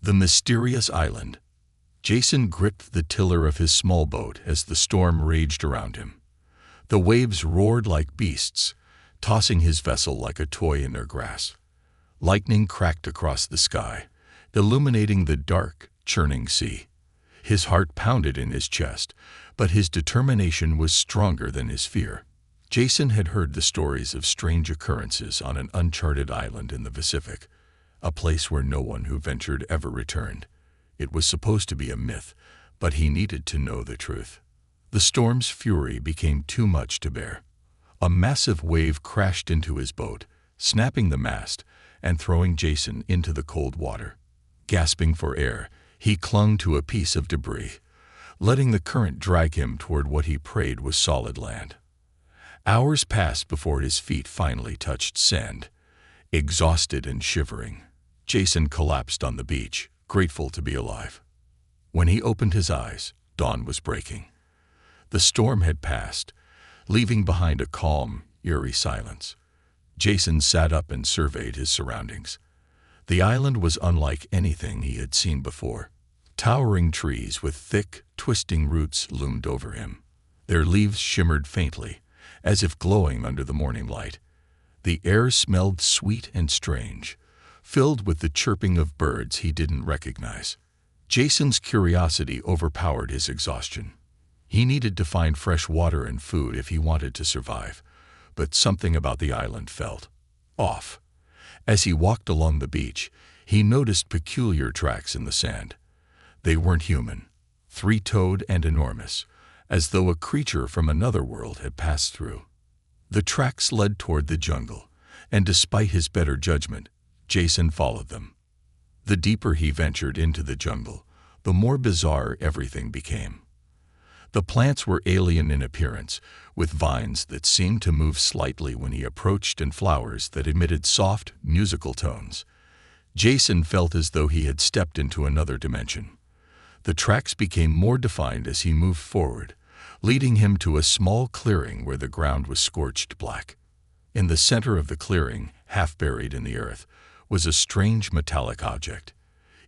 The mysterious island. Jason gripped the tiller of his small boat as the storm raged around him. The waves roared like beasts, tossing his vessel like a toy in their grasp. Lightning cracked across the sky, illuminating the dark, churning sea. His heart pounded in his chest, but his determination was stronger than his fear. Jason had heard the stories of strange occurrences on an uncharted island in the Pacific, a place where no one who ventured ever returned. It was supposed to be a myth, but he needed to know the truth. The storm's fury became too much to bear. A massive wave crashed into his boat, snapping the mast and throwing Jason into the cold water. Gasping for air, he clung to a piece of debris, letting the current drag him toward what he prayed was solid land. Hours passed before his feet finally touched sand. Exhausted and shivering, Jason collapsed on the beach, grateful to be alive. When he opened his eyes, dawn was breaking. The storm had passed, leaving behind a calm, eerie silence. Jason sat up and surveyed his surroundings. The island was unlike anything he had seen before. Towering trees with thick, twisting roots loomed over him. Their leaves shimmered faintly, as if glowing under the morning light. The air smelled sweet and strange, filled with the chirping of birds he didn't recognize. Jason's curiosity overpowered his exhaustion. He needed to find fresh water and food if he wanted to survive, but something about the island felt off. As he walked along the beach, he noticed peculiar tracks in the sand. They weren't human, three-toed and enormous, as though a creature from another world had passed through. The tracks led toward the jungle, and despite his better judgment, Jason followed them. The deeper he ventured into the jungle, the more bizarre everything became. The plants were alien in appearance, with vines that seemed to move slightly when he approached and flowers that emitted soft, musical tones. Jason felt as though he had stepped into another dimension. The tracks became more defined as he moved forward, leading him to a small clearing where the ground was scorched black. In the center of the clearing, half buried in the earth, was a strange metallic object.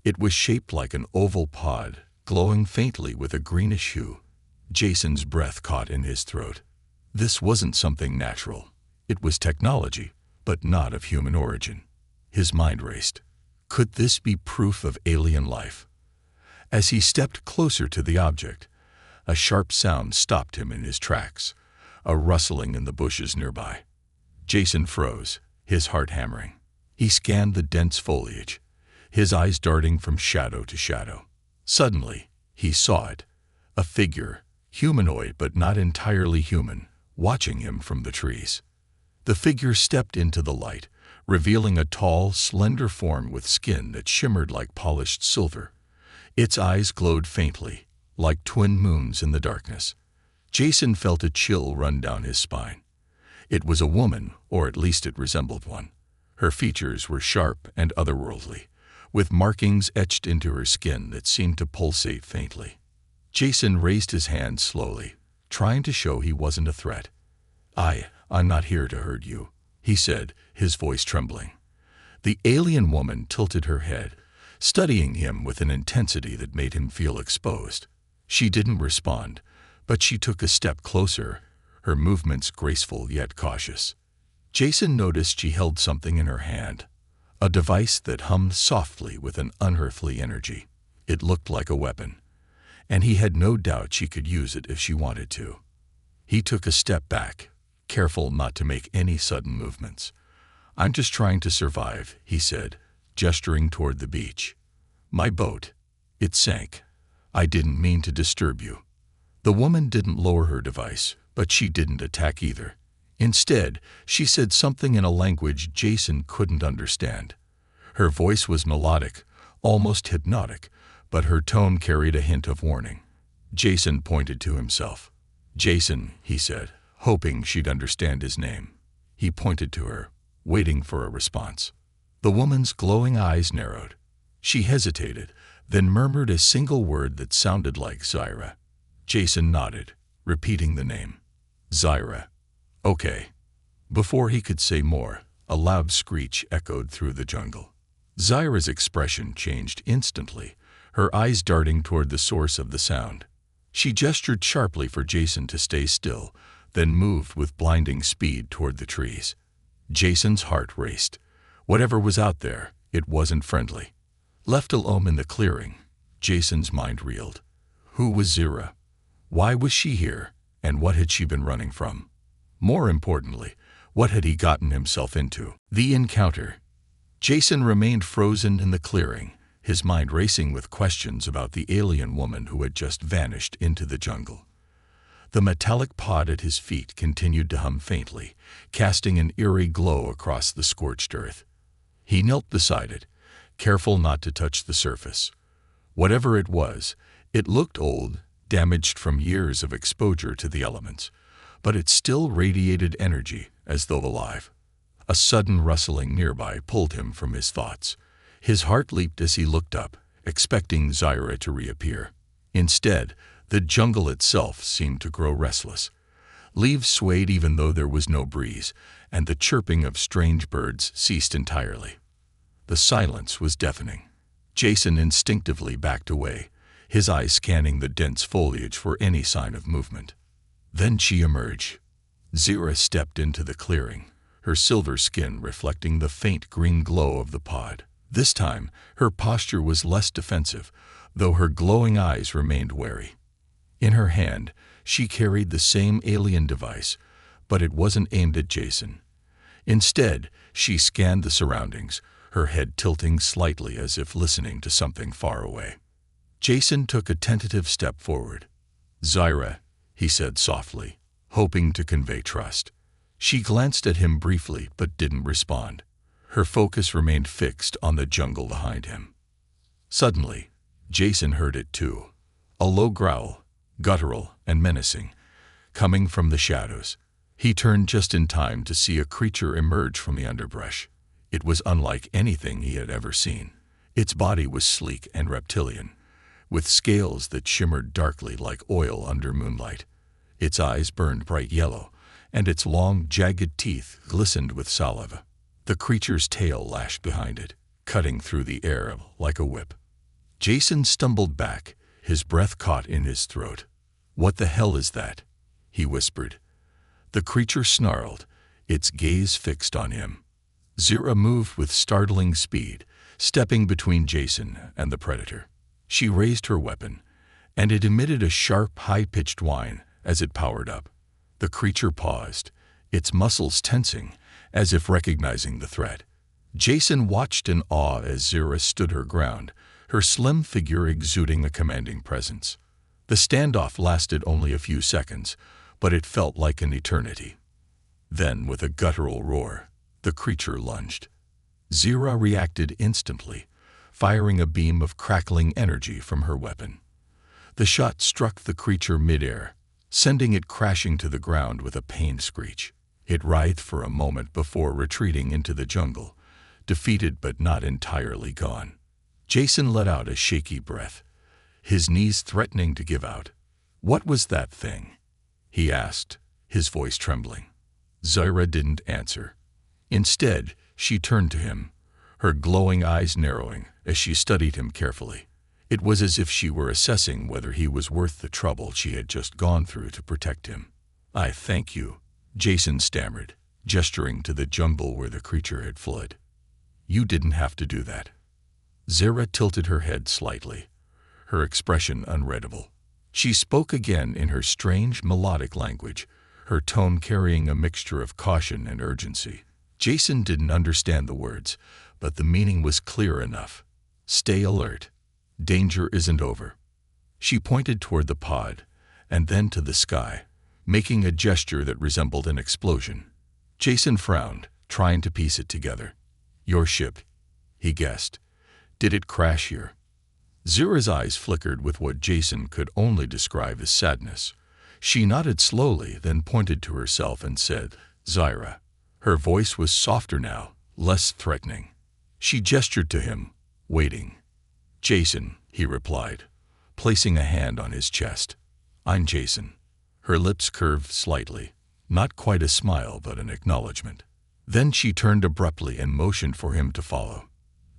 It was shaped like an oval pod, glowing faintly with a greenish hue. Jason's breath caught in his throat. This wasn't something natural. It was technology, but not of human origin. His mind raced. Could this be proof of alien life? As he stepped closer to the object, a sharp sound stopped him in his tracks, a rustling in the bushes nearby. Jason froze, his heart hammering. He scanned the dense foliage, his eyes darting from shadow to shadow. Suddenly, he saw it, a figure, humanoid but not entirely human, watching him from the trees. The figure stepped into the light, revealing a tall, slender form with skin that shimmered like polished silver. Its eyes glowed faintly, like twin moons in the darkness. Jason felt a chill run down his spine. It was a woman, or at least it resembled one. Her features were sharp and otherworldly, with markings etched into her skin that seemed to pulsate faintly. Jason raised his hand slowly, trying to show he wasn't a threat. I'm not here to hurt you," he said, his voice trembling. The alien woman tilted her head, studying him with an intensity that made him feel exposed. She didn't respond, but she took a step closer, her movements graceful yet cautious. Jason noticed she held something in her hand, a device that hummed softly with an unearthly energy. It looked like a weapon, and he had no doubt she could use it if she wanted to. He took a step back, careful not to make any sudden movements. "I'm just trying to survive," he said, gesturing toward the beach. "My boat. It sank. I didn't mean to disturb you." The woman didn't lower her device, but she didn't attack either. Instead, she said something in a language Jason couldn't understand. Her voice was melodic, almost hypnotic, but her tone carried a hint of warning. Jason pointed to himself. "Jason," he said, hoping she'd understand his name. He pointed to her, waiting for a response. The woman's glowing eyes narrowed. She hesitated, then murmured a single word that sounded like Zyra. Jason nodded, repeating the name. "Zyra. Okay." Before he could say more, a loud screech echoed through the jungle. Zyra's expression changed instantly, her eyes darting toward the source of the sound. She gestured sharply for Jason to stay still, then moved with blinding speed toward the trees. Jason's heart raced. Whatever was out there, it wasn't friendly. Left alone in the clearing, Jason's mind reeled. Who was Zyra? Why was she here, and what had she been running from? More importantly, what had he gotten himself into? The encounter. Jason remained frozen in the clearing, his mind racing with questions about the alien woman who had just vanished into the jungle. The metallic pod at his feet continued to hum faintly, casting an eerie glow across the scorched earth. He knelt beside it, careful not to touch the surface. Whatever it was, it looked old, damaged from years of exposure to the elements, but it still radiated energy, as though alive. A sudden rustling nearby pulled him from his thoughts. His heart leaped as he looked up, expecting Zyra to reappear. Instead, the jungle itself seemed to grow restless. Leaves swayed even though there was no breeze, and the chirping of strange birds ceased entirely. The silence was deafening. Jason instinctively backed away, his eyes scanning the dense foliage for any sign of movement. Then she emerged. Zyra stepped into the clearing, her silver skin reflecting the faint green glow of the pod. This time, her posture was less defensive, though her glowing eyes remained wary. In her hand, she carried the same alien device, but it wasn't aimed at Jason. Instead, she scanned the surroundings, her head tilting slightly as if listening to something far away. Jason took a tentative step forward. "Zyra," he said softly, hoping to convey trust. She glanced at him briefly but didn't respond. Her focus remained fixed on the jungle behind him. Suddenly, Jason heard it too. A low growl, guttural and menacing, coming from the shadows. He turned just in time to see a creature emerge from the underbrush. It was unlike anything he had ever seen. Its body was sleek and reptilian, with scales that shimmered darkly like oil under moonlight. Its eyes burned bright yellow, and its long, jagged teeth glistened with saliva. The creature's tail lashed behind it, cutting through the air like a whip. Jason stumbled back, his breath caught in his throat. "What the hell is that?" he whispered. The creature snarled, its gaze fixed on him. Zyra moved with startling speed, stepping between Jason and the predator. She raised her weapon, and it emitted a sharp, high-pitched whine as it powered up. The creature paused, its muscles tensing, as if recognizing the threat. Jason watched in awe as Zyra stood her ground, her slim figure exuding a commanding presence. The standoff lasted only a few seconds, but it felt like an eternity. Then, with a guttural roar, the creature lunged. Zyra reacted instantly, firing a beam of crackling energy from her weapon. The shot struck the creature midair, sending it crashing to the ground with a pained screech. It writhed for a moment before retreating into the jungle, defeated but not entirely gone. Jason let out a shaky breath, his knees threatening to give out. "What was that thing?" he asked, his voice trembling. Zyra didn't answer. Instead, she turned to him, her glowing eyes narrowing as she studied him carefully. It was as if she were assessing whether he was worth the trouble she had just gone through to protect him. "I thank you," Jason stammered, gesturing to the jungle where the creature had fled. "You didn't have to do that." Zyra tilted her head slightly, her expression unreadable. She spoke again in her strange, melodic language, her tone carrying a mixture of caution and urgency. Jason didn't understand the words, but the meaning was clear enough. "Stay alert. Danger isn't over." She pointed toward the pod, and then to the sky, making a gesture that resembled an explosion. Jason frowned, trying to piece it together. "Your ship," he guessed. "Did it crash here?" Zyra's eyes flickered with what Jason could only describe as sadness. She nodded slowly, then pointed to herself and said, "Zyra." Her voice was softer now, less threatening. She gestured to him, waiting. "Jason," he replied, placing a hand on his chest. "I'm Jason." Her lips curved slightly, not quite a smile but an acknowledgement. Then she turned abruptly and motioned for him to follow.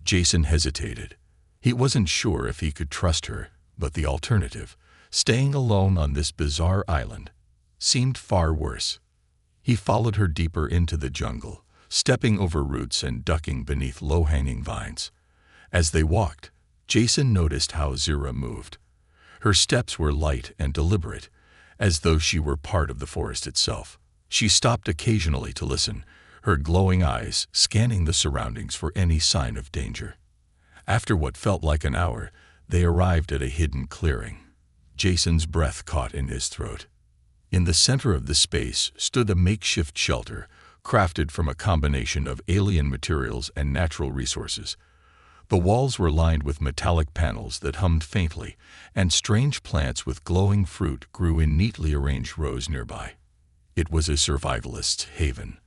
Jason hesitated. He wasn't sure if he could trust her, but the alternative, staying alone on this bizarre island, seemed far worse. He followed her deeper into the jungle, stepping over roots and ducking beneath low-hanging vines. As they walked, Jason noticed how Zira moved. Her steps were light and deliberate, as though she were part of the forest itself. She stopped occasionally to listen, her glowing eyes scanning the surroundings for any sign of danger. After what felt like an hour, they arrived at a hidden clearing. Jason's breath caught in his throat. In the center of the space stood a makeshift shelter, crafted from a combination of alien materials and natural resources. The walls were lined with metallic panels that hummed faintly, and strange plants with glowing fruit grew in neatly arranged rows nearby. It was a survivalist's haven,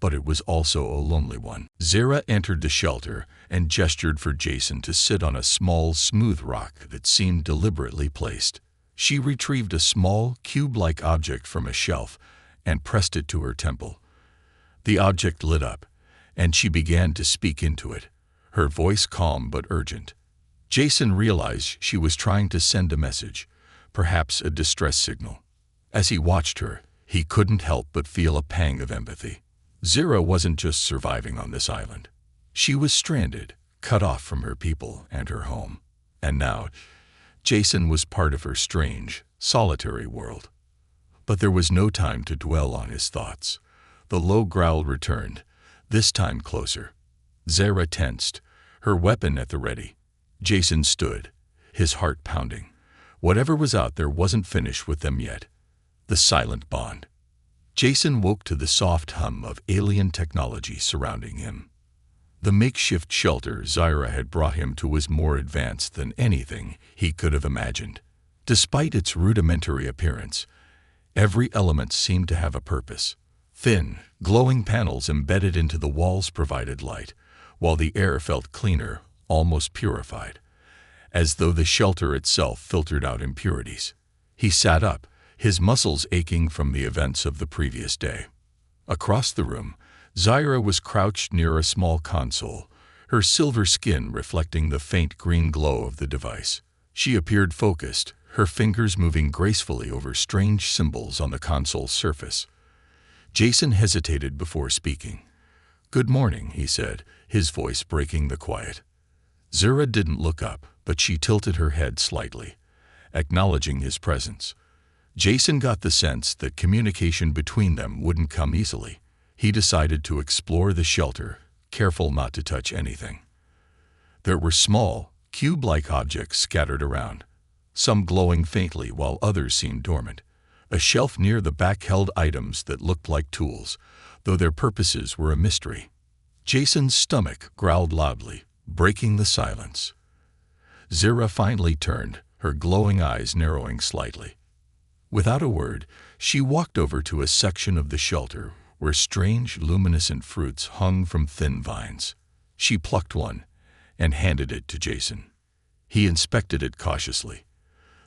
but it was also a lonely one. Zira entered the shelter and gestured for Jason to sit on a small, smooth rock that seemed deliberately placed. She retrieved a small, cube-like object from a shelf and pressed it to her temple. The object lit up, and she began to speak into it, her voice calm but urgent. Jason realized she was trying to send a message, perhaps a distress signal. As he watched her, he couldn't help but feel a pang of empathy. Zira wasn't just surviving on this island. She was stranded, cut off from her people and her home. And now, Jason was part of her strange, solitary world. But there was no time to dwell on his thoughts. The low growl returned, this time closer. Zira tensed, her weapon at the ready. Jason stood, his heart pounding. Whatever was out there wasn't finished with them yet. The silent bond. Jason woke to the soft hum of alien technology surrounding him. The makeshift shelter Zira had brought him to was more advanced than anything he could have imagined. Despite its rudimentary appearance, every element seemed to have a purpose. Thin, glowing panels embedded into the walls provided light, while the air felt cleaner, almost purified, as though the shelter itself filtered out impurities. He sat up, his muscles aching from the events of the previous day. Across the room, Zira was crouched near a small console, her silver skin reflecting the faint green glow of the device. She appeared focused, her fingers moving gracefully over strange symbols on the console's surface. Jason hesitated before speaking. "Good morning," he said, his voice breaking the quiet. Zira didn't look up, but she tilted her head slightly, acknowledging his presence. Jason got the sense that communication between them wouldn't come easily. He decided to explore the shelter, careful not to touch anything. There were small, cube-like objects scattered around, some glowing faintly while others seemed dormant. A shelf near the back held items that looked like tools, though their purposes were a mystery. Jason's stomach growled loudly, breaking the silence. Zira finally turned, her glowing eyes narrowing slightly. Without a word, she walked over to a section of the shelter where strange, luminescent fruits hung from thin vines. She plucked one and handed it to Jason. He inspected it cautiously.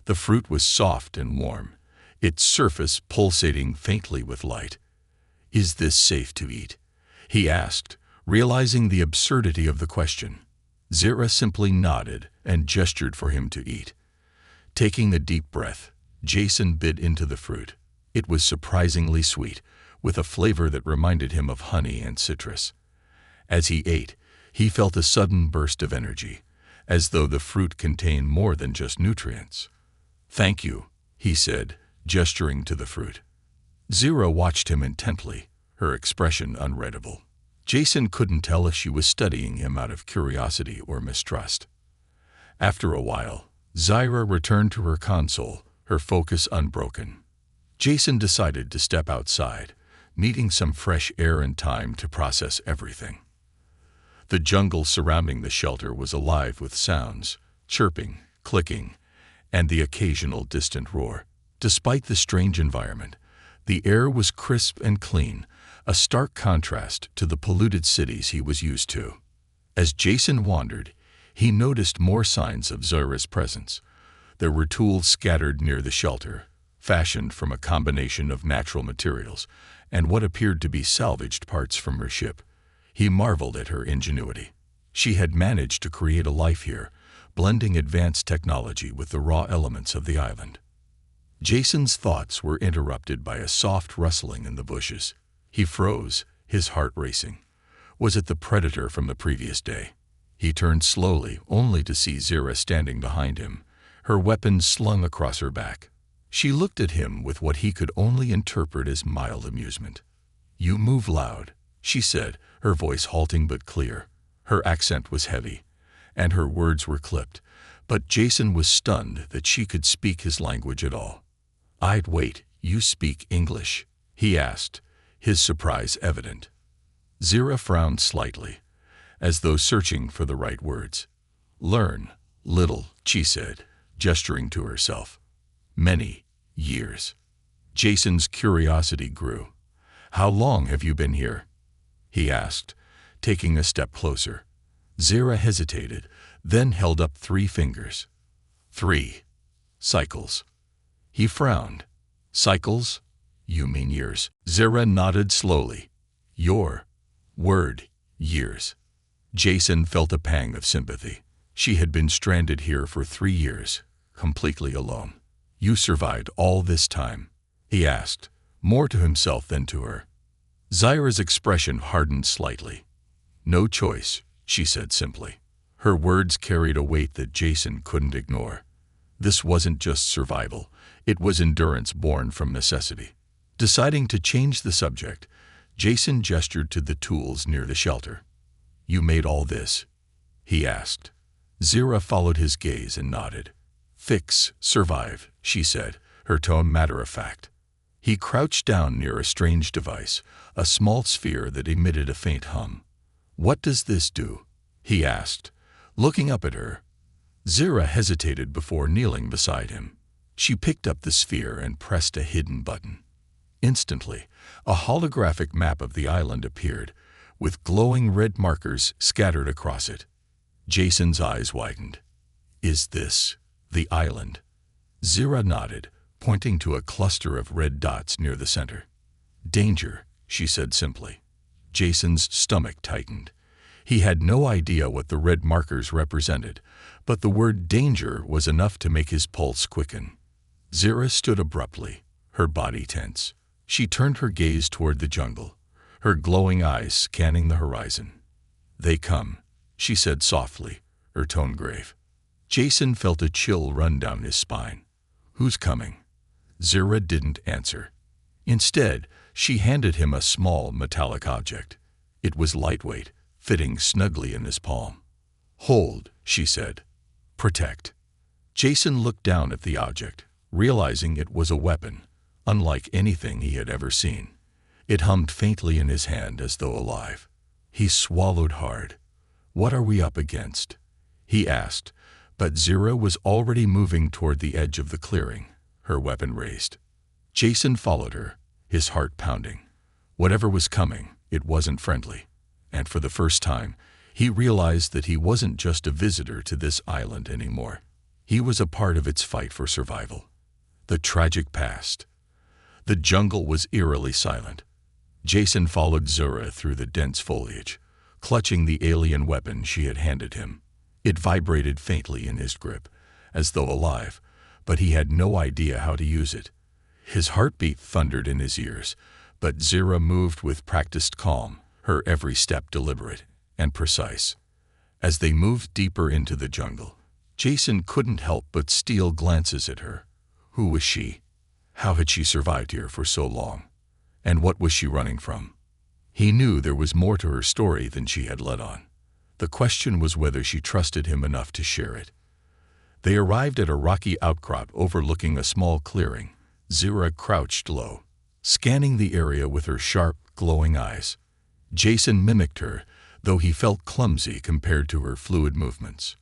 The fruit was soft and warm, its surface pulsating faintly with light. "Is this safe to eat?" he asked, realizing the absurdity of the question. Zira simply nodded and gestured for him to eat. Taking a deep breath, Jason bit into the fruit. It was surprisingly sweet, with a flavor that reminded him of honey and citrus. As he ate, he felt a sudden burst of energy, as though the fruit contained more than just nutrients. "Thank you," he said, gesturing to the fruit. Zira watched him intently, her expression unreadable. Jason couldn't tell if she was studying him out of curiosity or mistrust. After a while, Zira returned to her console, her focus unbroken. Jason decided to step outside, needing some fresh air and time to process everything. The jungle surrounding the shelter was alive with sounds, chirping, clicking, and the occasional distant roar. Despite the strange environment, the air was crisp and clean, a stark contrast to the polluted cities he was used to. As Jason wandered, he noticed more signs of Zira's presence. There were tools scattered near the shelter, fashioned from a combination of natural materials and what appeared to be salvaged parts from her ship. He marveled at her ingenuity. She had managed to create a life here, blending advanced technology with the raw elements of the island. Jason's thoughts were interrupted by a soft rustling in the bushes. He froze, his heart racing. Was it the predator from the previous day? He turned slowly, only to see Zira standing behind him, her weapon slung across her back. She looked at him with what he could only interpret as mild amusement. "You move loud," she said, her voice halting but clear. Her accent was heavy, and her words were clipped, but Jason was stunned that she could speak his language at all. "I'd wait, you speak English?" he asked, his surprise evident. Zira frowned slightly, as though searching for the right words. "Learn, little," she said, gesturing to herself. "Many years." Jason's curiosity grew. "How long have you been here?" he asked, taking a step closer. Zira hesitated, then held up 3 fingers. 3 cycles. He frowned. "Cycles? You mean years?" Zira nodded slowly. "Your word, years." Jason felt a pang of sympathy. She had been stranded here for 3 years, completely alone. "You survived all this time?" he asked, more to himself than to her. Zira's expression hardened slightly. "No choice," she said simply. Her words carried a weight that Jason couldn't ignore. This wasn't just survival, it was endurance born from necessity. Deciding to change the subject, Jason gestured to the tools near the shelter. "You made all this?" he asked. Zira followed his gaze and nodded. "Fix, survive," she said, her tone matter-of-fact. He crouched down near a strange device, a small sphere that emitted a faint hum. "What does this do?" he asked, looking up at her. Zira hesitated before kneeling beside him. She picked up the sphere and pressed a hidden button. Instantly, a holographic map of the island appeared, with glowing red markers scattered across it. Jason's eyes widened. "Is this the island?" Zira nodded, pointing to a cluster of red dots near the center. "Danger," she said simply. Jason's stomach tightened. He had no idea what the red markers represented, but the word danger was enough to make his pulse quicken. Zira stood abruptly, her body tense. She turned her gaze toward the jungle, her glowing eyes scanning the horizon. "They come," she said softly, her tone grave. Jason felt a chill run down his spine. "Who's coming?" Zira didn't answer. Instead, she handed him a small metallic object. It was lightweight, fitting snugly in his palm. "Hold," she said. "Protect." Jason looked down at the object, realizing it was a weapon, unlike anything he had ever seen. It hummed faintly in his hand as though alive. He swallowed hard. "What are we up against?" he asked, but Zira was already moving toward the edge of the clearing, her weapon raised. Jason followed her, his heart pounding. Whatever was coming, it wasn't friendly, and for the first time, he realized that he wasn't just a visitor to this island anymore. He was a part of its fight for survival. The tragic past. The jungle was eerily silent. Jason followed Zira through the dense foliage, clutching the alien weapon she had handed him. It vibrated faintly in his grip, as though alive, but he had no idea how to use it. His heartbeat thundered in his ears, but Zira moved with practiced calm, her every step deliberate and precise. As they moved deeper into the jungle, Jason couldn't help but steal glances at her. Who was she? How had she survived here for so long? And what was she running from? He knew there was more to her story than she had let on. The question was whether she trusted him enough to share it. They arrived at a rocky outcrop overlooking a small clearing. Zira crouched low, scanning the area with her sharp, glowing eyes. Jason mimicked her, though he felt clumsy compared to her fluid movements.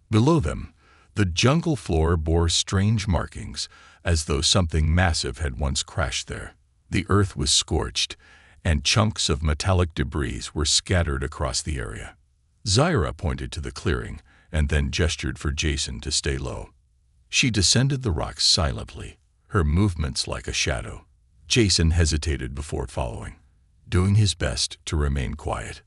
Below them, the jungle floor bore strange markings, as though something massive had once crashed there. The earth was scorched, and chunks of metallic debris were scattered across the area. Zira pointed to the clearing and then gestured for Jason to stay low. She descended the rocks silently, her movements like a shadow. Jason hesitated before following, doing his best to remain quiet.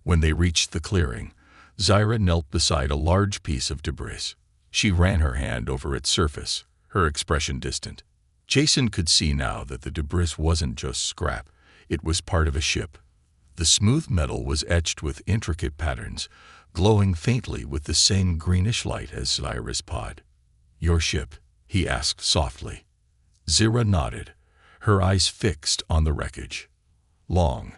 When they reached the clearing, Zyra knelt beside a large piece of debris. She ran her hand over its surface, her expression distant. Jason could see now that the debris wasn't just scrap, it was part of a ship. The smooth metal was etched with intricate patterns, glowing faintly with the same greenish light as Zyra's pod. "Your ship?" he asked softly. Zyra nodded, her eyes fixed on the wreckage. "Long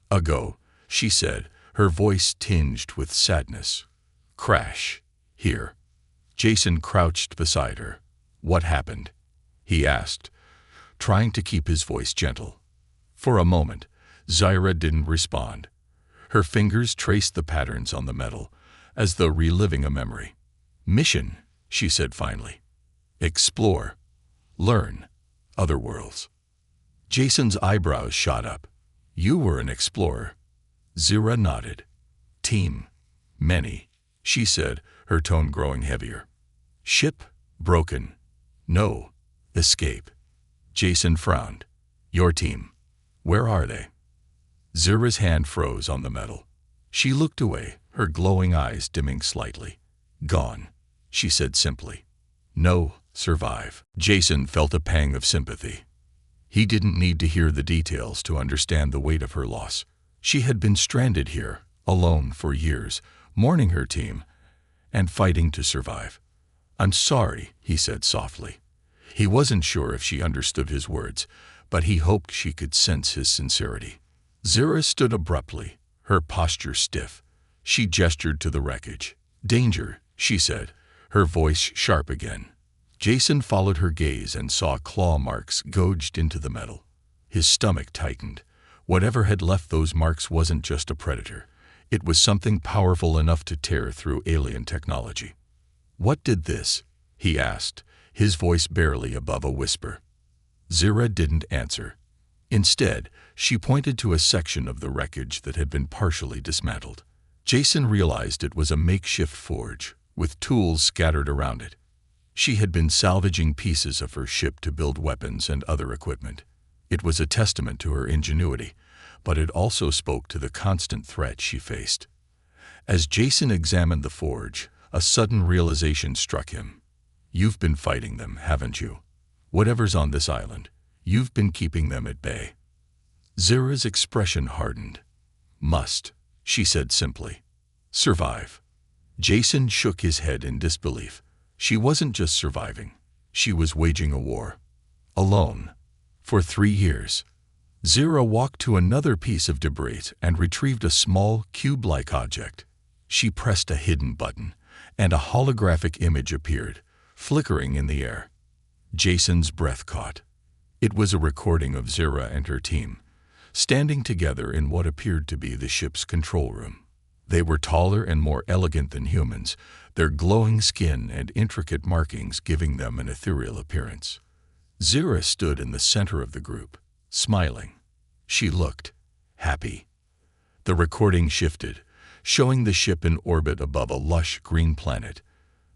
ago," she said, her voice tinged with sadness. "Crash. Here." Jason crouched beside her. "What happened?" he asked, trying to keep his voice gentle. For a moment, Zyra didn't respond. Her fingers traced the patterns on the metal, as though reliving a memory. "Mission," she said finally. "Explore. Learn. Other worlds." Jason's eyebrows shot up. "You were an explorer." Zyra nodded. "Team. Many," she said, her tone growing heavier. "Ship broken. No escape." Jason frowned. "Your team. Where are they?" Zyra's hand froze on the metal. She looked away, her glowing eyes dimming slightly. "Gone," she said simply. "No, survive." Jason felt a pang of sympathy. He didn't need to hear the details to understand the weight of her loss. She had been stranded here, alone for years, mourning her team, and fighting to survive. "I'm sorry," he said softly. He wasn't sure if she understood his words, but he hoped she could sense his sincerity. Zyra stood abruptly, her posture stiff. She gestured to the wreckage. "Danger," she said, her voice sharp again. Jason followed her gaze and saw claw marks gouged into the metal. His stomach tightened. Whatever had left those marks wasn't just a predator. It was something powerful enough to tear through alien technology. "What did this?" he asked, his voice barely above a whisper. Zyra didn't answer. Instead, she pointed to a section of the wreckage that had been partially dismantled. Jason realized it was a makeshift forge, with tools scattered around it. She had been salvaging pieces of her ship to build weapons and other equipment. It was a testament to her ingenuity, but it also spoke to the constant threat she faced. As Jason examined the forge, a sudden realization struck him. "You've been fighting them, haven't you? Whatever's on this island, you've been keeping them at bay." Zyra's expression hardened. "Must," she said simply. "Survive." Jason shook his head in disbelief. She wasn't just surviving. She was waging a war. Alone. For 3 years. Zyra walked to another piece of debris and retrieved a small, cube-like object. She pressed a hidden button, and a holographic image appeared, flickering in the air. Jason's breath caught. It was a recording of Zyra and her team, standing together in what appeared to be the ship's control room. They were taller and more elegant than humans, their glowing skin and intricate markings giving them an ethereal appearance. Zyra stood in the center of the group, smiling. She looked happy. The recording shifted, showing the ship in orbit above a lush green planet.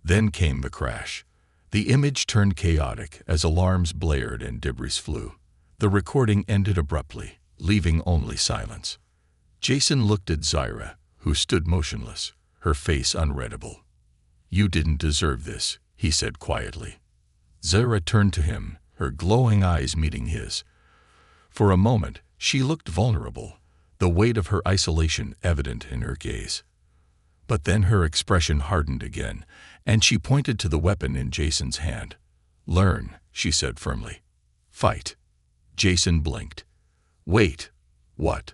Then came the crash. The image turned chaotic as alarms blared and debris flew. The recording ended abruptly, leaving only silence. Jason looked at Zyra, who stood motionless, her face unreadable. "You didn't deserve this," he said quietly. Zyra turned to him, her glowing eyes meeting his. For a moment, she looked vulnerable, the weight of her isolation evident in her gaze. But then her expression hardened again, and she pointed to the weapon in Jason's hand. "Learn," she said firmly. "Fight." Jason blinked. "Wait. What?"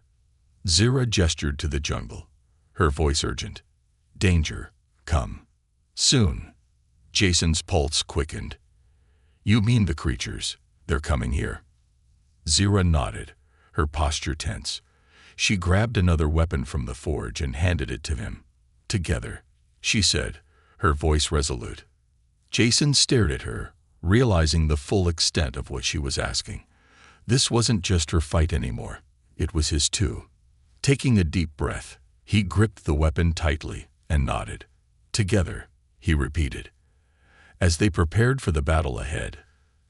Zyra gestured to the jungle, her voice urgent. "Danger. Come. Soon." Jason's pulse quickened. "You mean the creatures? They're coming here." Zyra nodded, her posture tense. She grabbed another weapon from the forge and handed it to him. "Together," she said, her voice resolute. Jason stared at her, realizing the full extent of what she was asking. This wasn't just her fight anymore. It was his too. Taking a deep breath, he gripped the weapon tightly and nodded. "Together," he repeated. As they prepared for the battle ahead,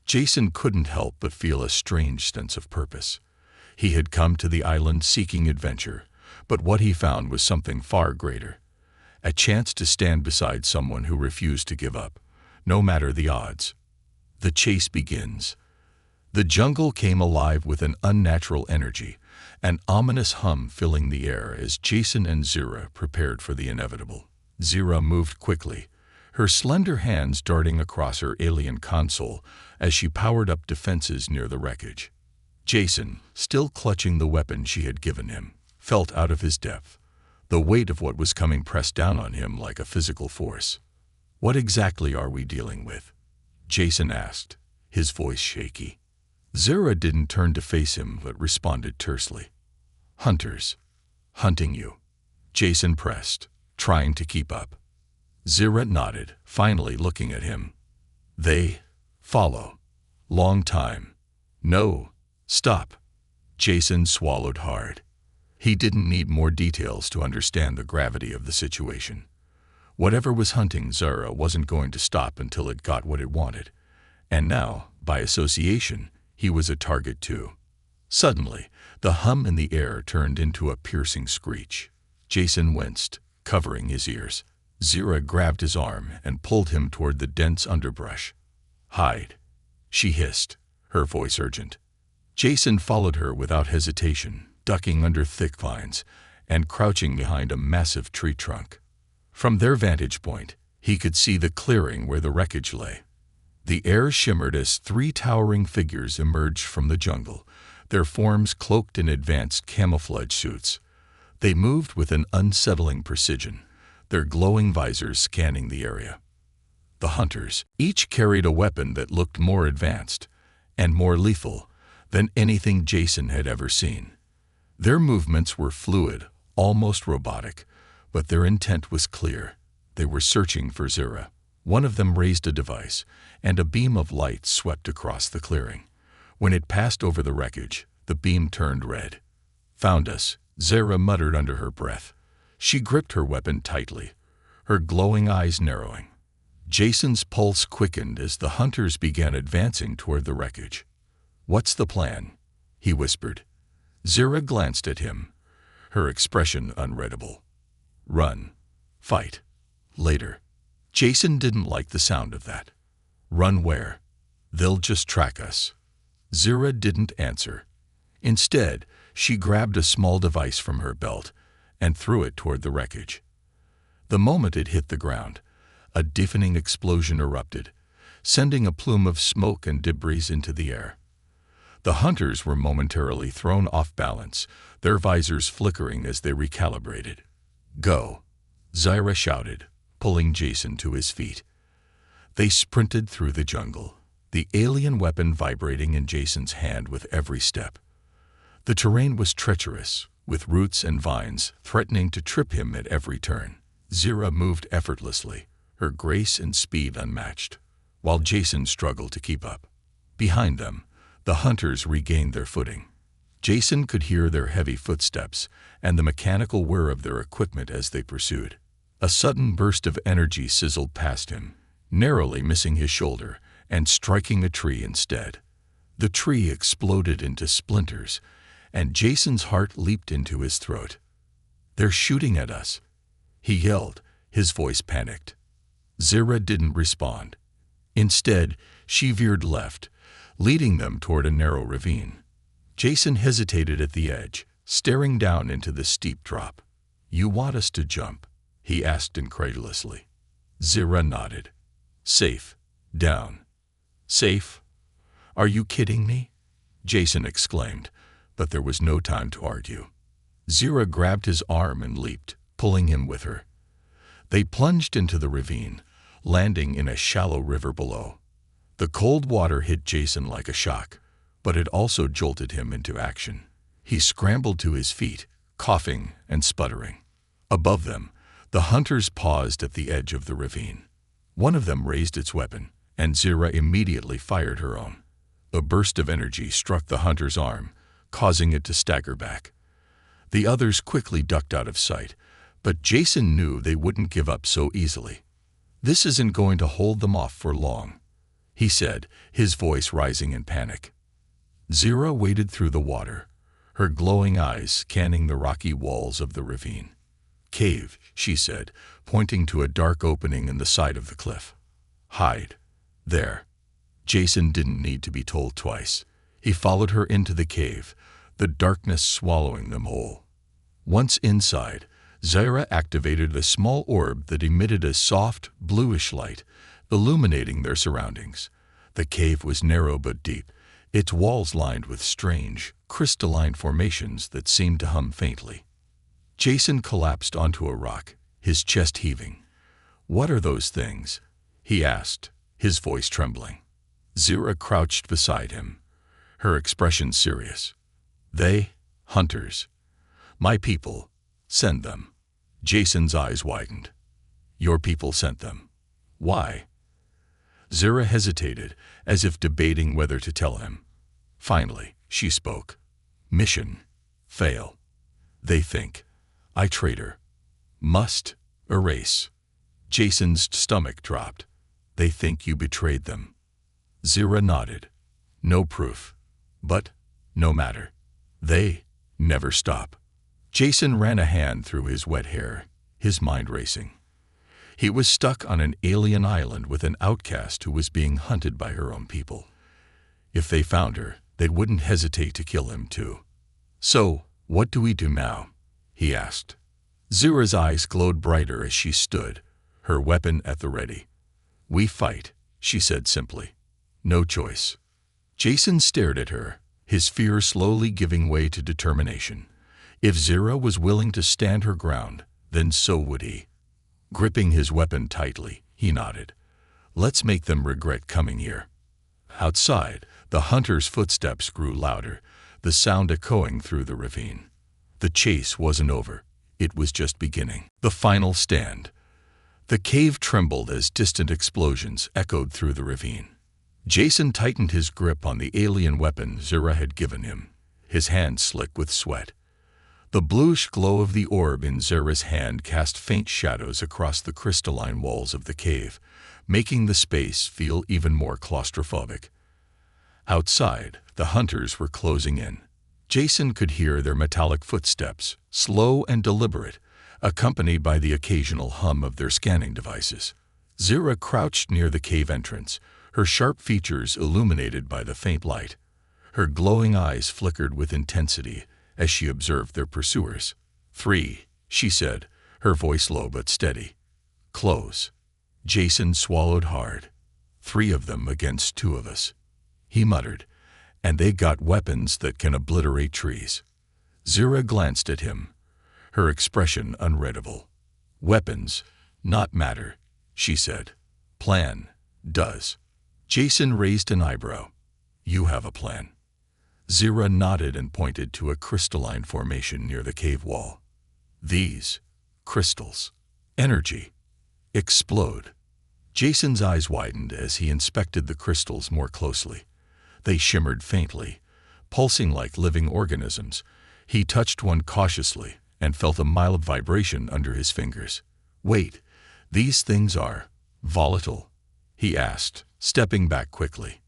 Jason couldn't help but feel a strange sense of purpose. He had come to the island seeking adventure, but what he found was something far greater. a chance to stand beside someone who refused to give up, no matter the odds. The chase begins. The jungle came alive with an unnatural energy, an ominous hum filling the air as Jason and Zira prepared for the inevitable. Zira moved quickly, her slender hands darting across her alien console as she powered up defenses near the wreckage. Jason, still clutching the weapon she had given him, felt out of his depth, the weight of what was coming pressed down on him like a physical force. "What exactly are we dealing with?" Jason asked, his voice shaky. Zira didn't turn to face him but responded tersely. "Hunters. Hunting you." Jason pressed, trying to keep up. Zira nodded, finally looking at him. "They follow. Long time. No. Stop." Jason swallowed hard. He didn't need more details to understand the gravity of the situation. Whatever was hunting Zira wasn't going to stop until it got what it wanted. And now, by association, he was a target too. Suddenly, the hum in the air turned into a piercing screech. Jason winced, covering his ears. Zira grabbed his arm and pulled him toward the dense underbrush. "Hide," she hissed, her voice urgent. Jason followed her without hesitation, ducking under thick vines and crouching behind a massive tree trunk. From their vantage point, he could see the clearing where the wreckage lay. The air shimmered as three towering figures emerged from the jungle, their forms cloaked in advanced camouflage suits. They moved with an unsettling precision, their glowing visors scanning the area. The hunters each carried a weapon that looked more advanced and more lethal than anything Jason had ever seen. Their movements were fluid, almost robotic, but their intent was clear. They were searching for Zira. One of them raised a device, and a beam of light swept across the clearing. When it passed over the wreckage, the beam turned red. "Found us," Zira muttered under her breath. She gripped her weapon tightly, her glowing eyes narrowing. Jason's pulse quickened as the hunters began advancing toward the wreckage. "What's the plan?" he whispered. Zira glanced at him, her expression unreadable. "Run. Fight. Later." Jason didn't like the sound of that. "Run where? They'll just track us." Zira didn't answer. Instead, she grabbed a small device from her belt and threw it toward the wreckage. The moment it hit the ground, a deafening explosion erupted, sending a plume of smoke and debris into the air. The hunters were momentarily thrown off balance, their visors flickering as they recalibrated. "Go," Zira shouted, pulling Jason to his feet. They sprinted through the jungle, the alien weapon vibrating in Jason's hand with every step. The terrain was treacherous, with roots and vines threatening to trip him at every turn. Zira moved effortlessly, her grace and speed unmatched, while Jason struggled to keep up. Behind them, the hunters regained their footing. Jason could hear their heavy footsteps and the mechanical whir of their equipment as they pursued. A sudden burst of energy sizzled past him, narrowly missing his shoulder and striking a tree instead. The tree exploded into splinters, and Jason's heart leaped into his throat. "They're shooting at us," he yelled, his voice panicked. Zira didn't respond. Instead, she veered left, leading them toward a narrow ravine. Jason hesitated at the edge, staring down into the steep drop. "You want us to jump?" he asked incredulously. Zira nodded. "Safe. Down." "Safe? Are you kidding me?" Jason exclaimed, but there was no time to argue. Zira grabbed his arm and leaped, pulling him with her. They plunged into the ravine, landing in a shallow river below. The cold water hit Jason like a shock, but it also jolted him into action. He scrambled to his feet, coughing and sputtering. Above them, the hunters paused at the edge of the ravine. One of them raised its weapon, and Zira immediately fired her own. A burst of energy struck the hunter's arm, causing it to stagger back. The others quickly ducked out of sight, but Jason knew they wouldn't give up so easily. "This isn't going to hold them off for long," he said, his voice rising in panic. Zira waded through the water, her glowing eyes scanning the rocky walls of the ravine. "Cave," she said, pointing to a dark opening in the side of the cliff. "Hide. There." Jason didn't need to be told twice. He followed her into the cave, the darkness swallowing them whole. Once inside, Zaira activated a small orb that emitted a soft, bluish light, illuminating their surroundings. The cave was narrow but deep, its walls lined with strange, crystalline formations that seemed to hum faintly. Jason collapsed onto a rock, his chest heaving. "What are those things?" he asked, his voice trembling. Zaira crouched beside him, her expression serious. "They, hunters. My people, send them." Jason's eyes widened. "Your people sent them. Why?" Zaira hesitated, as if debating whether to tell him. Finally, she spoke. "Mission. Fail. They think. I, traitor. Must. Erase." Jason's stomach dropped. "They think you betrayed them." Zaira nodded. "No proof. But, no matter. They never stop." Jason ran a hand through his wet hair, his mind racing. He was stuck on an alien island with an outcast who was being hunted by her own people. If they found her, they wouldn't hesitate to kill him too. "So, what do we do now?" he asked. Zaira's eyes glowed brighter as she stood, her weapon at the ready. "We fight," she said simply. "No choice." Jason stared at her, his fear slowly giving way to determination. If Zaira was willing to stand her ground, then so would he. Gripping his weapon tightly, he nodded. "Let's make them regret coming here." Outside, the hunter's footsteps grew louder, the sound echoing through the ravine. The chase wasn't over. It was just beginning. The final stand. The cave trembled as distant explosions echoed through the ravine. Jason tightened his grip on the alien weapon Zaira had given him, his hands slick with sweat. The bluish glow of the orb in Zaira's hand cast faint shadows across the crystalline walls of the cave, making the space feel even more claustrophobic. Outside, the hunters were closing in. Jason could hear their metallic footsteps, slow and deliberate, accompanied by the occasional hum of their scanning devices. Zaira crouched near the cave entrance, her sharp features illuminated by the faint light. Her glowing eyes flickered with intensity as she observed their pursuers. "3," she said, her voice low but steady. "Close." Jason swallowed hard. "3 of them against 2 of us," he muttered, "and they got weapons that can obliterate trees." Zaira glanced at him, her expression unreadable. "Weapons, not matter," she said. "Plan, does." Jason raised an eyebrow. "You have a plan." Zaira nodded and pointed to a crystalline formation near the cave wall. "These crystals. Energy. Explode." Jason's eyes widened as he inspected the crystals more closely. They shimmered faintly, pulsing like living organisms. He touched one cautiously and felt a mild vibration under his fingers. "Wait, these things are volatile?" he asked, stepping back quickly.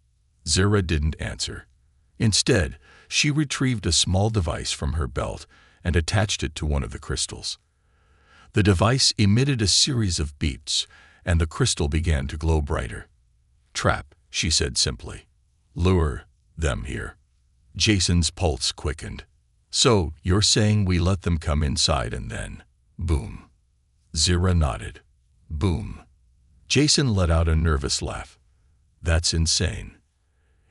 Zaira didn't answer. Instead, she retrieved a small device from her belt and attached it to one of the crystals. The device emitted a series of beeps, and the crystal began to glow brighter. "Trap," she said simply. "Lure them here." Jason's pulse quickened. "So, you're saying we let them come inside and then, boom." Zaira nodded. "Boom." Jason let out a nervous laugh. "That's insane."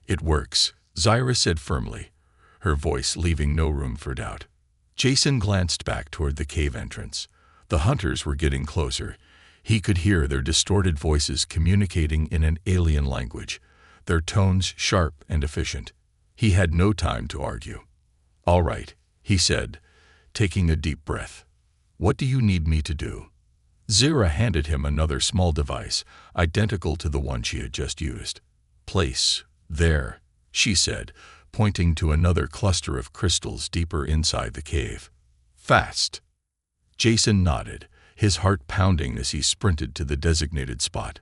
"It works," Zaira said firmly, her voice leaving no room for doubt. Jason glanced back toward the cave entrance. The hunters were getting closer. He could hear their distorted voices communicating in an alien language, their tones sharp and efficient. He had no time to argue. "All right," he said, taking a deep breath. "What do you need me to do?" Zaira handed him another small device, identical to the one she had just used. "Place there," she said, pointing to another cluster of crystals deeper inside the cave. "Fast." Jason nodded, his heart pounding as he sprinted to the designated spot.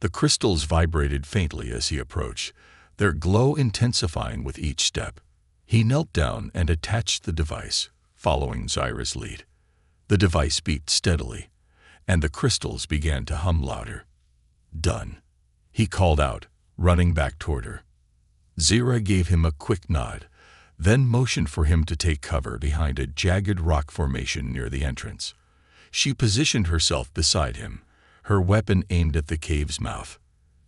The crystals vibrated faintly as he approached, their glow intensifying with each step. He knelt down and attached the device, following Zaira's lead. The device beeped steadily, and the crystals began to hum louder. "Done," he called out, running back toward her. Zira gave him a quick nod, then motioned for him to take cover behind a jagged rock formation near the entrance. She positioned herself beside him, her weapon aimed at the cave's mouth.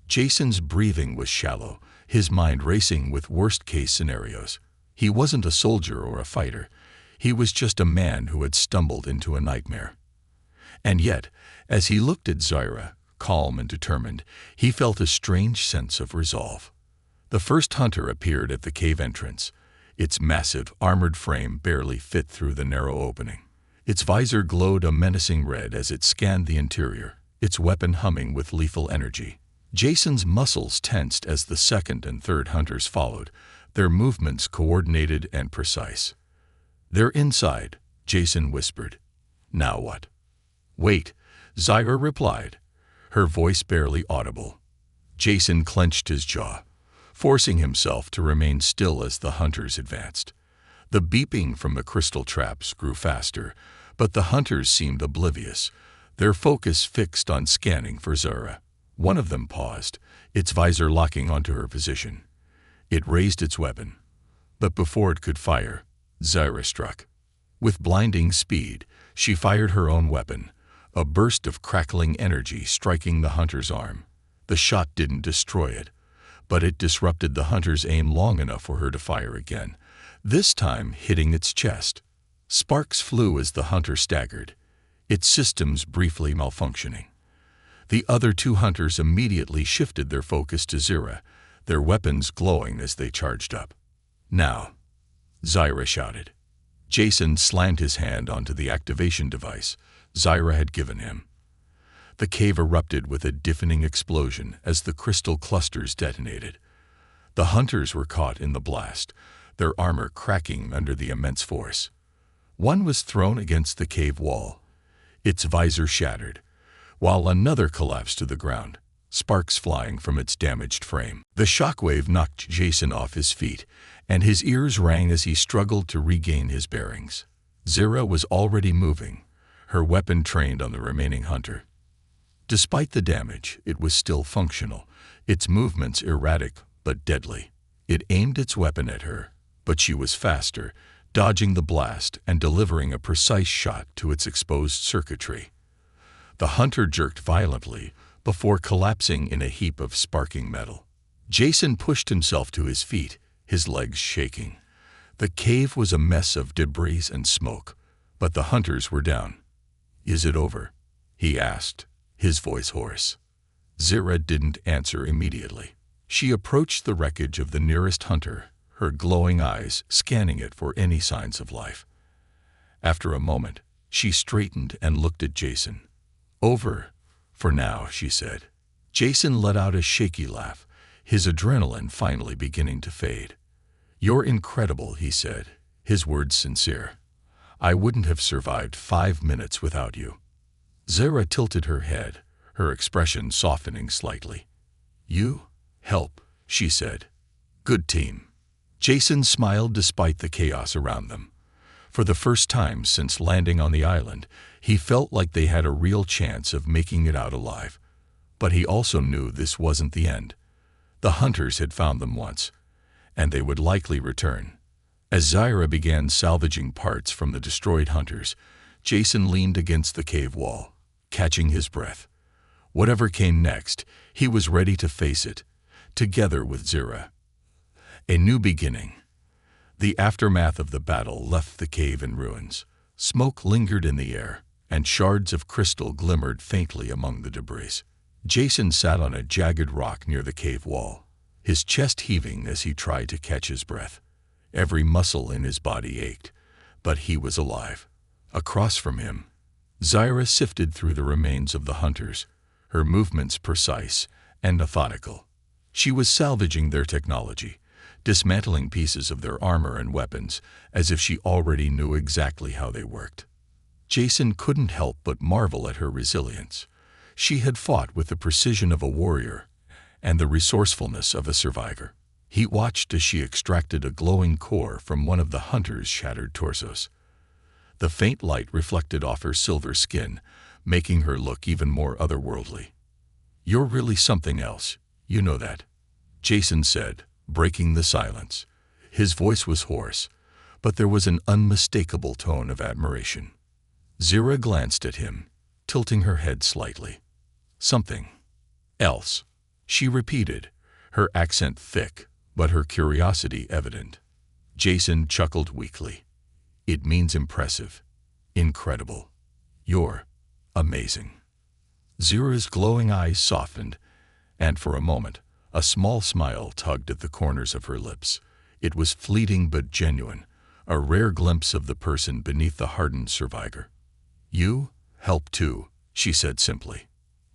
Jason's breathing was shallow, his mind racing with worst-case scenarios. He wasn't a soldier or a fighter. He was just a man who had stumbled into a nightmare. And yet, as he looked at Zira, calm and determined, he felt a strange sense of resolve. The first hunter appeared at the cave entrance. Its massive, armored frame barely fit through the narrow opening. Its visor glowed a menacing red as it scanned the interior, its weapon humming with lethal energy. Jason's muscles tensed as the second and third hunters followed, their movements coordinated and precise. "They're inside," Jason whispered. "Now what?" "Wait," Zira replied, her voice barely audible. Jason clenched his jaw, forcing himself to remain still as the hunters advanced. The beeping from the crystal traps grew faster, but the hunters seemed oblivious, their focus fixed on scanning for Zira. One of them paused, its visor locking onto her position. It raised its weapon, but before it could fire, Zira struck. With blinding speed, she fired her own weapon, a burst of crackling energy striking the hunter's arm. The shot didn't destroy it, but it disrupted the hunter's aim long enough for her to fire again, this time hitting its chest. Sparks flew as the hunter staggered, its systems briefly malfunctioning. The other two hunters immediately shifted their focus to Zira, their weapons glowing as they charged up. "Now," Zira shouted. Jason slammed his hand onto the activation device Zira had given him. The cave erupted with a deafening explosion as the crystal clusters detonated. The hunters were caught in the blast, their armor cracking under the immense force. One was thrown against the cave wall, its visor shattered, while another collapsed to the ground, sparks flying from its damaged frame. The shockwave knocked Jason off his feet, and his ears rang as he struggled to regain his bearings. Zira was already moving, her weapon trained on the remaining hunter. Despite the damage, it was still functional, its movements erratic but deadly. It aimed its weapon at her, but she was faster, dodging the blast and delivering a precise shot to its exposed circuitry. The hunter jerked violently before collapsing in a heap of sparking metal. Jason pushed himself to his feet, his legs shaking. The cave was a mess of debris and smoke, but the hunters were down. "Is it over?" he asked, his voice hoarse. Zira didn't answer immediately. She approached the wreckage of the nearest hunter, her glowing eyes scanning it for any signs of life. After a moment, she straightened and looked at Jason. "Over, for now," she said. Jason let out a shaky laugh, his adrenaline finally beginning to fade. "You're incredible," he said, his words sincere. "I wouldn't have survived 5 minutes without you." Zira tilted her head, her expression softening slightly. "You help," she said. "Good team." Jason smiled despite the chaos around them. For the first time since landing on the island, he felt like they had a real chance of making it out alive. But he also knew this wasn't the end. The hunters had found them once, and they would likely return. As Zira began salvaging parts from the destroyed hunters, Jason leaned against the cave wall, catching his breath. Whatever came next, he was ready to face it, together with Zira. A new beginning. The aftermath of the battle left the cave in ruins. Smoke lingered in the air, and shards of crystal glimmered faintly among the debris. Jason sat on a jagged rock near the cave wall, his chest heaving as he tried to catch his breath. Every muscle in his body ached, but he was alive. Across from him, Zira sifted through the remains of the hunters, her movements precise and methodical. She was salvaging their technology, dismantling pieces of their armor and weapons as if she already knew exactly how they worked. Jason couldn't help but marvel at her resilience. She had fought with the precision of a warrior and the resourcefulness of a survivor. He watched as she extracted a glowing core from one of the hunters' shattered torsos. The faint light reflected off her silver skin, making her look even more otherworldly. "You're really something else, you know that," Jason said, breaking the silence. His voice was hoarse, but there was an unmistakable tone of admiration. Zira glanced at him, tilting her head slightly. "Something else," she repeated, her accent thick, but her curiosity evident. Jason chuckled weakly. "It means impressive, incredible. You're amazing." Zira's glowing eyes softened, and for a moment, a small smile tugged at the corners of her lips. It was fleeting but genuine, a rare glimpse of the person beneath the hardened survivor. "You help too," she said simply.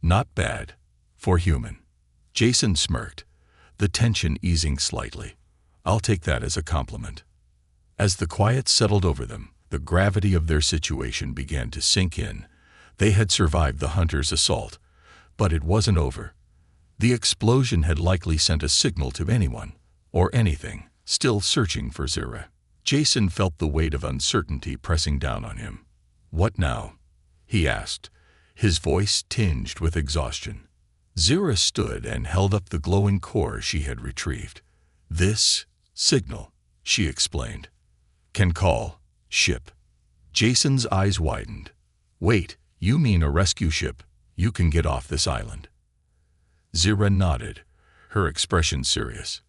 "Not bad, for human." Jason smirked, the tension easing slightly. "I'll take that as a compliment." As the quiet settled over them, the gravity of their situation began to sink in. They had survived the hunter's assault, but it wasn't over. The explosion had likely sent a signal to anyone, or anything, still searching for Zira. Jason felt the weight of uncertainty pressing down on him. "What now?" he asked, his voice tinged with exhaustion. Zira stood and held up the glowing core she had retrieved. "This signal," she explained, "can call ship." Jason's eyes widened. "Wait, you mean a rescue ship? You can get off this island?" Zira nodded, her expression serious.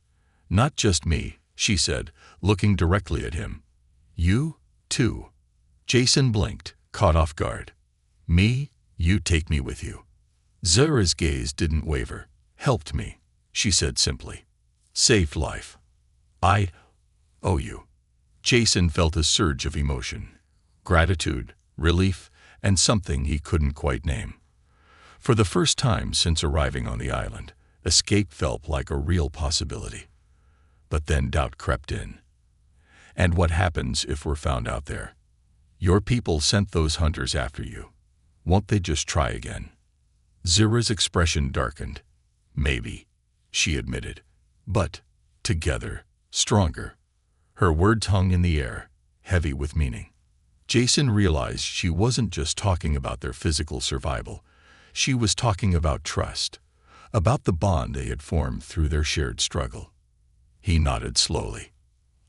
"Not just me," she said, looking directly at him. "You, too." Jason blinked, caught off guard. "Me? You take me with you." Zira's gaze didn't waver. "Helped me," she said simply. "Saved life. I owe you." Jason felt a surge of emotion. Gratitude, relief, and something he couldn't quite name. For the first time since arriving on the island, escape felt like a real possibility. But then doubt crept in. "And what happens if we're found out there? Your people sent those hunters after you. Won't they just try again?" Zira's expression darkened. "Maybe," she admitted. "But together, stronger." Her words hung in the air, heavy with meaning. Jason realized she wasn't just talking about their physical survival. She was talking about trust, about the bond they had formed through their shared struggle. He nodded slowly.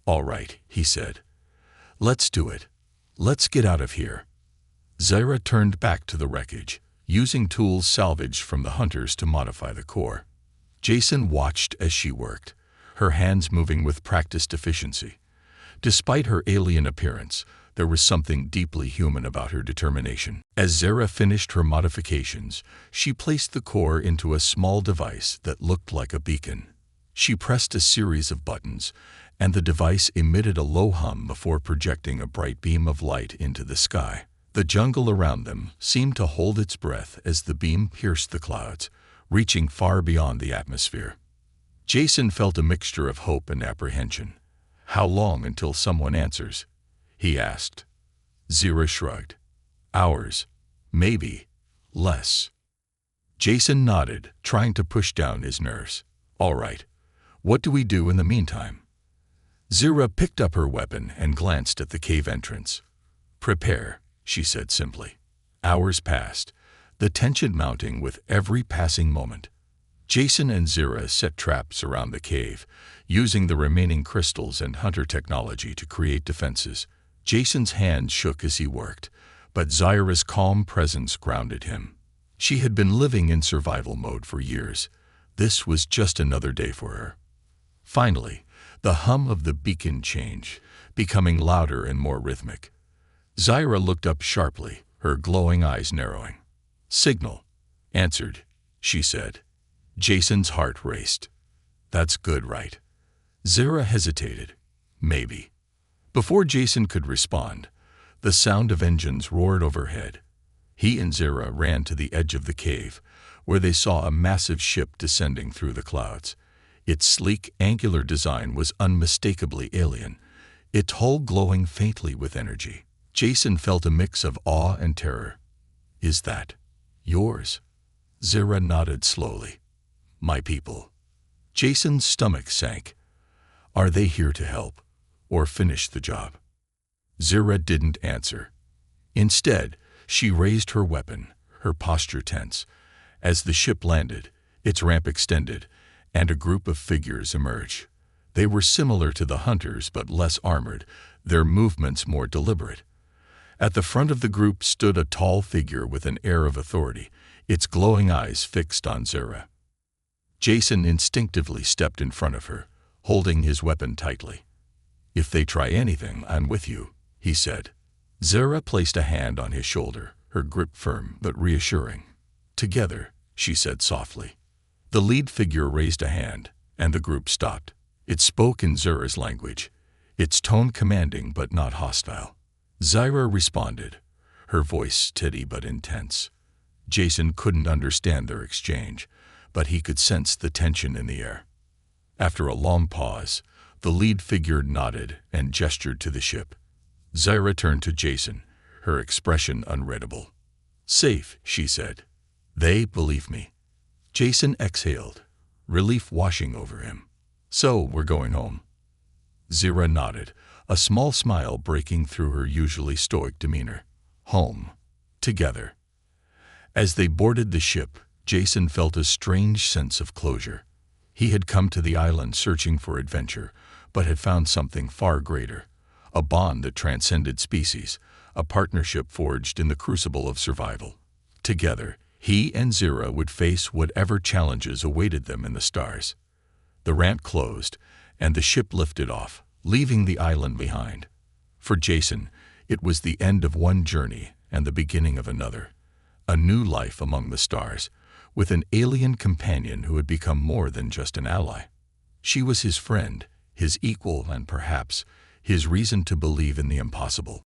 "All right," he said. "Let's do it. Let's get out of here." Zira turned back to the wreckage, using tools salvaged from the hunters to modify the core. Jason watched as she worked, her hands moving with practiced efficiency. Despite her alien appearance, there was something deeply human about her determination. As Zira finished her modifications, she placed the core into a small device that looked like a beacon. She pressed a series of buttons, and the device emitted a low hum before projecting a bright beam of light into the sky. The jungle around them seemed to hold its breath as the beam pierced the clouds, reaching far beyond the atmosphere. Jason felt a mixture of hope and apprehension. "How long until someone answers?" he asked. Zira shrugged. "Hours, maybe, less." Jason nodded, trying to push down his nerves. "All right, what do we do in the meantime?" Zira picked up her weapon and glanced at the cave entrance. "Prepare," she said simply. Hours passed, the tension mounting with every passing moment. Jason and Zira set traps around the cave, using the remaining crystals and hunter technology to create defenses. Jason's hands shook as he worked, but Zira's calm presence grounded him. She had been living in survival mode for years. This was just another day for her. Finally, the hum of the beacon changed, becoming louder and more rhythmic. Zira looked up sharply, her glowing eyes narrowing. "Signal," answered, she said. Jason's heart raced. "That's good, right?" Zira hesitated. "Maybe." Before Jason could respond, the sound of engines roared overhead. He and Zira ran to the edge of the cave, where they saw a massive ship descending through the clouds. Its sleek, angular design was unmistakably alien, its hull glowing faintly with energy. Jason felt a mix of awe and terror. "Is that yours?" Zira nodded slowly. "My people." Jason's stomach sank. "Are they here to help, or finish the job?" Zira didn't answer. Instead, she raised her weapon, her posture tense. As the ship landed, its ramp extended, and a group of figures emerged. They were similar to the hunters but less armored, their movements more deliberate. At the front of the group stood a tall figure with an air of authority, its glowing eyes fixed on Zara. Jason instinctively stepped in front of her, holding his weapon tightly. "If they try anything, I'm with you," he said. Zara placed a hand on his shoulder, her grip firm but reassuring. "Together," she said softly. The lead figure raised a hand, and the group stopped. It spoke in Zara's language, its tone commanding but not hostile. Zara responded, her voice steady but intense. Jason couldn't understand their exchange, but he could sense the tension in the air. After a long pause, the lead figure nodded and gestured to the ship. Zara turned to Jason, her expression unreadable. "Safe," she said. "They believe me." Jason exhaled, relief washing over him. "So, we're going home." Zara nodded, a small smile breaking through her usually stoic demeanor. "Home. Together." As they boarded the ship, Jason felt a strange sense of closure. He had come to the island searching for adventure, but had found something far greater. A bond that transcended species, a partnership forged in the crucible of survival. Together, he and Zara would face whatever challenges awaited them in the stars. The ramp closed, and the ship lifted off, leaving the island behind. For Jason, it was the end of one journey and the beginning of another. A new life among the stars, with an alien companion who had become more than just an ally. She was his friend, his equal, and perhaps his reason to believe in the impossible.